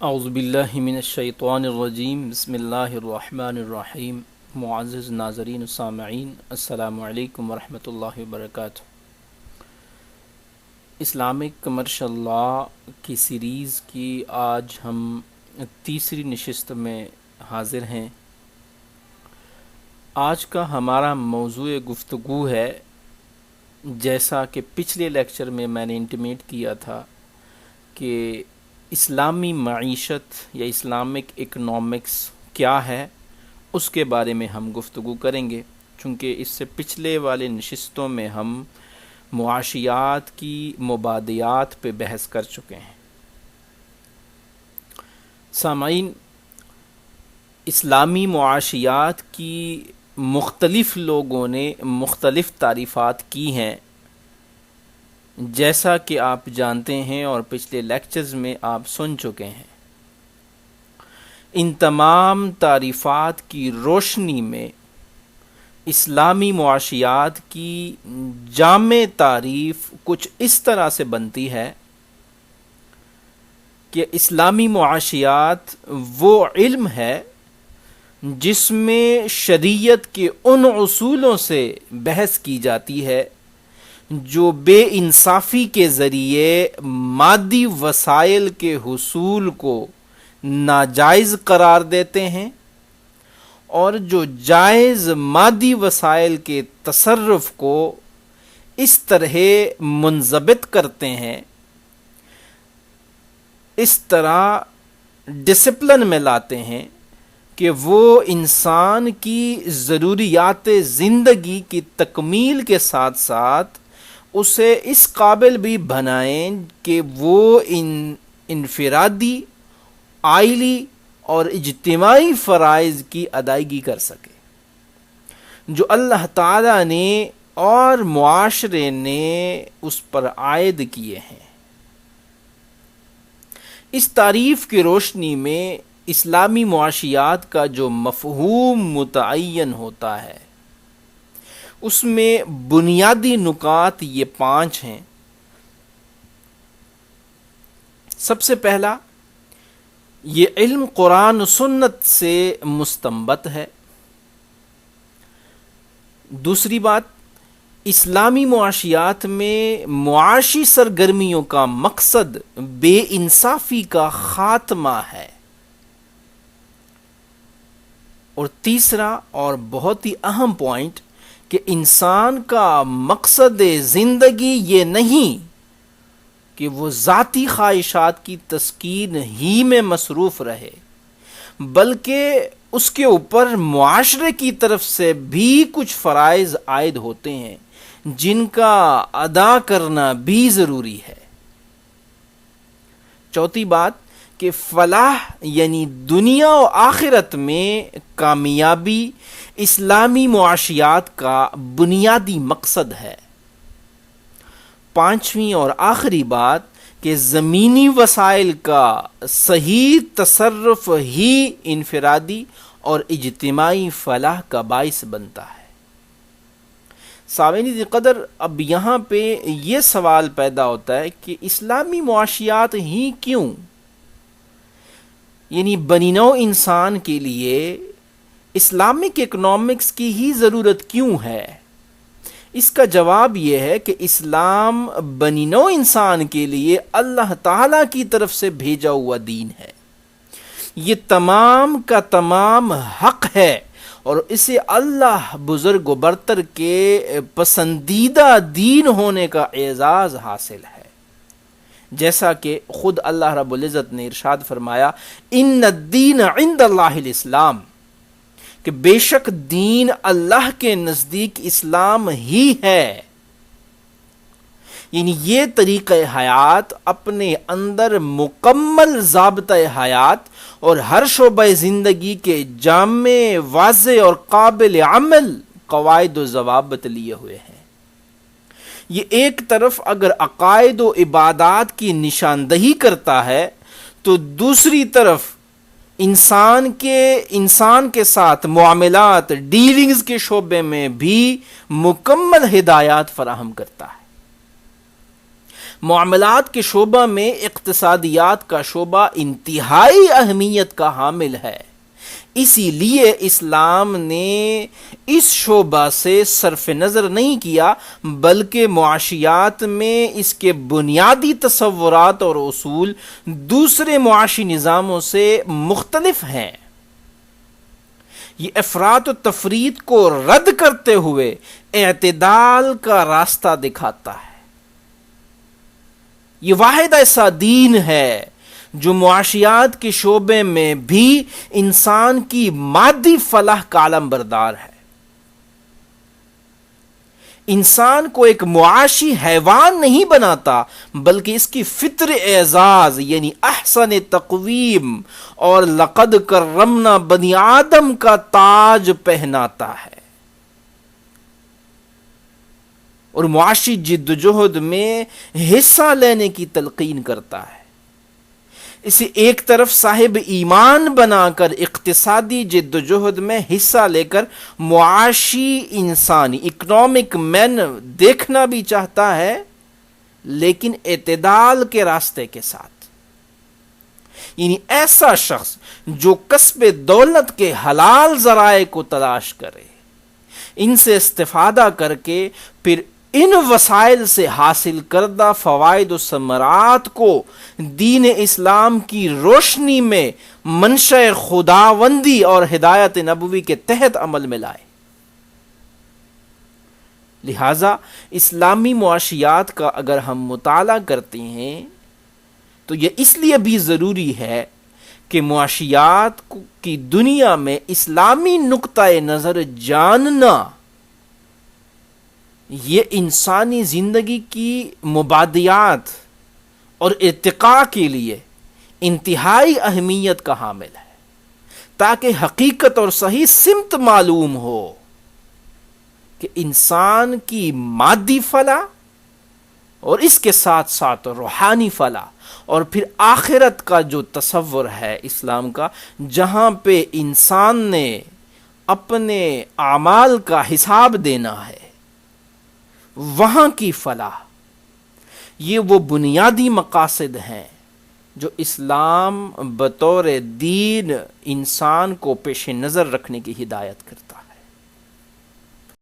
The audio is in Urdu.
اعوذ باللہ من الشیطان الرجیم بسم اللہ الرحمن الرحیم معزز ناظرین سامعین السلام علیکم ورحمۃ اللہ وبرکاتہ۔ اسلامک کمرشل لا کی سیریز کی آج ہم تیسری نشست میں حاضر ہیں۔ آج کا ہمارا موضوع گفتگو ہے، جیسا کہ پچھلے لیکچر میں نے انٹیمیٹ کیا تھا کہ اسلامی معیشت یا اسلامک اکنامکس کیا ہے، اس کے بارے میں ہم گفتگو کریں گے، چونکہ اس سے پچھلے والے نشستوں میں ہم معاشیات کی مبادیات پہ بحث کر چکے ہیں۔ سامعین، اسلامی معاشیات کی مختلف لوگوں نے مختلف تعریفات کی ہیں، جیسا کہ آپ جانتے ہیں اور پچھلے لیکچرز میں آپ سن چکے ہیں۔ ان تمام تعریفات کی روشنی میں اسلامی معاشیات کی جامع تعریف کچھ اس طرح سے بنتی ہے کہ اسلامی معاشیات وہ علم ہے جس میں شریعت کے ان اصولوں سے بحث کی جاتی ہے جو بے انصافی کے ذریعے مادی وسائل کے حصول کو ناجائز قرار دیتے ہیں، اور جو جائز مادی وسائل کے تصرف کو اس طرح منضبط کرتے ہیں، اس طرح ڈسپلن میں لاتے ہیں کہ وہ انسان کی ضروریات زندگی کی تکمیل کے ساتھ ساتھ اسے اس قابل بھی بنائیں کہ وہ انفرادی، عائلی اور اجتماعی فرائض کی ادائیگی کر سکے جو اللہ تعالیٰ نے اور معاشرے نے اس پر عائد کیے ہیں۔ اس تعریف کی روشنی میں اسلامی معاشیات کا جو مفہوم متعین ہوتا ہے، اس میں بنیادی نکات یہ 5 ہیں۔ سب سے پہلا، یہ علم قرآن و سنت سے مستنبط ہے۔ دوسری بات، اسلامی معاشیات میں معاشی سرگرمیوں کا مقصد بے انصافی کا خاتمہ ہے۔ اور تیسرا اور بہت ہی اہم پوائنٹ کہ انسان کا مقصد زندگی یہ نہیں کہ وہ ذاتی خواہشات کی تسکین ہی میں مصروف رہے، بلکہ اس کے اوپر معاشرے کی طرف سے بھی کچھ فرائض عائد ہوتے ہیں جن کا ادا کرنا بھی ضروری ہے۔ چوتھی بات کہ فلاح یعنی دنیا و آخرت میں کامیابی اسلامی معاشیات کا بنیادی مقصد ہے۔ پانچویں اور آخری بات کہ زمینی وسائل کا صحیح تصرف ہی انفرادی اور اجتماعی فلاح کا باعث بنتا ہے۔ سامعین قدر، اب یہاں پہ یہ سوال پیدا ہوتا ہے کہ اسلامی معاشیات ہی کیوں؟ یعنی بنی نوع انسان کے لیے اسلامک اکنامکس کی ہی ضرورت کیوں ہے؟ اس کا جواب یہ ہے کہ اسلام بنی نوع انسان کے لیے اللہ تعالیٰ کی طرف سے بھیجا ہوا دین ہے۔ یہ تمام کا تمام حق ہے اور اسے اللہ بزرگ و برتر کے پسندیدہ دین ہونے کا اعزاز حاصل ہے، جیسا کہ خود اللہ رب العزت نے ارشاد فرمایا، ان الدین عند اللہ الاسلام، کہ بے شک دین اللہ کے نزدیک اسلام ہی ہے۔ یعنی یہ طریقہ حیات اپنے اندر مکمل ضابطہ حیات اور ہر شعبہ زندگی کے جامع، واضح اور قابل عمل قواعد و ضوابط لیے ہوئے ہیں۔ یہ ایک طرف اگر عقائد و عبادات کی نشاندہی کرتا ہے تو دوسری طرف انسان کے ساتھ معاملات، ڈیلنگز کے شعبے میں بھی مکمل ہدایات فراہم کرتا ہے۔ معاملات کے شعبہ میں اقتصادیات کا شعبہ انتہائی اہمیت کا حامل ہے، اسی لیے اسلام نے اس شعبہ سے صرف نظر نہیں کیا، بلکہ معاشیات میں اس کے بنیادی تصورات اور اصول دوسرے معاشی نظاموں سے مختلف ہیں۔ یہ افراط و تفریط کو رد کرتے ہوئے اعتدال کا راستہ دکھاتا ہے۔ یہ واحد ایسا دین ہے جو معاشیات کے شعبے میں بھی انسان کی مادی فلاح کا علم بردار ہے، انسان کو ایک معاشی حیوان نہیں بناتا، بلکہ اس کی فطر اعزاز یعنی احسن تقویم اور لقد کرمنا بنی آدم کا تاج پہناتا ہے، اور معاشی جد و جہد میں حصہ لینے کی تلقین کرتا ہے۔ اسے ایک طرف صاحب ایمان بنا کر اقتصادی جد و جہد میں حصہ لے کر معاشی انسانی اکنامک مین دیکھنا بھی چاہتا ہے، لیکن اعتدال کے راستے کے ساتھ، یعنی ایسا شخص جو کسب دولت کے حلال ذرائع کو تلاش کرے، ان سے استفادہ کر کے پھر ان وسائل سے حاصل کردہ فوائد و ثمرات کو دین اسلام کی روشنی میں منشأ خداوندی اور ہدایت نبوی کے تحت عمل میں لائے۔ لہذا اسلامی معاشیات کا اگر ہم مطالعہ کرتے ہیں تو یہ اس لیے بھی ضروری ہے کہ معاشیات کی دنیا میں اسلامی نقطۂ نظر جاننا یہ انسانی زندگی کی مبادیات اور ارتقاء کے لیے انتہائی اہمیت کا حامل ہے، تاکہ حقیقت اور صحیح سمت معلوم ہو کہ انسان کی مادی فلاح اور اس کے ساتھ ساتھ روحانی فلاح اور پھر آخرت کا جو تصور ہے اسلام کا، جہاں پہ انسان نے اپنے اعمال کا حساب دینا ہے، وہاں کی فلاح، یہ وہ بنیادی مقاصد ہیں جو اسلام بطور دین انسان کو پیش نظر رکھنے کی ہدایت کرتا ہے۔